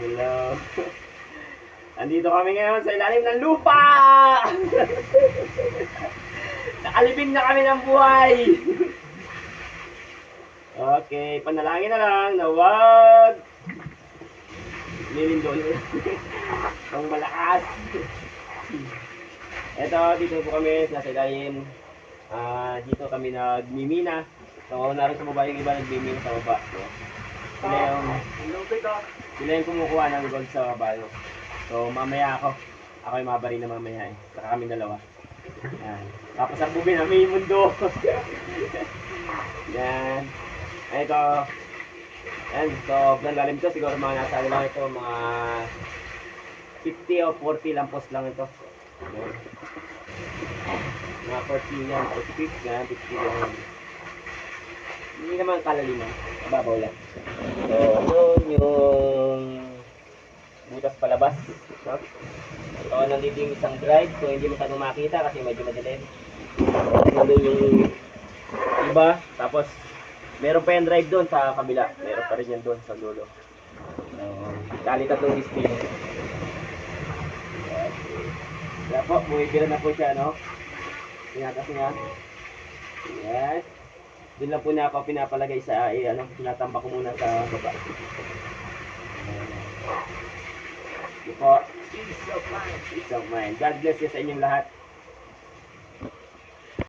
Hello. Andito kami ngayon sa ilalim ng lupa! Nakalibing na kami ng buhay! Okay, panalangin na lang na wag lilindol ang malakas. Eto, dito po kami sa ilalim. Dito kami nagmimina. So, naroon sa baba yung iba nagmimina sa baba. So, sila yung kumukuha ng gold sa baba. So, mamaya ako yung mabari na mamaya eh. Saka kami dalawa. Yan. Tapos arbugin namin yung mundo. Yan. Ito. Yan. So, ang lalim ito. Siguro mga nasa lang ito. Mga 50 o 40 lampos lang ito. Yan. Mga 40 yan. 40 yan. 50 yan. Hindi naman kalaliman. Babaw lang. So, yun yung butas palabas. No? So, nandito yung isang drive. So, hindi masyadong makita kasi medyo madilim. Nandun yung iba. Tapos, meron pa yung drive doon sa kabila. Meron pa rin yan doon sa dulo. So, kali tatlong display. Kaya po, bumibira na po siya, no? Tinatas niya. Yes. Doon lang po niya ako pinapalagay sa, tinatambak ko muna sa baba. Ito po. Peace of mind. God bless you sa inyong lahat.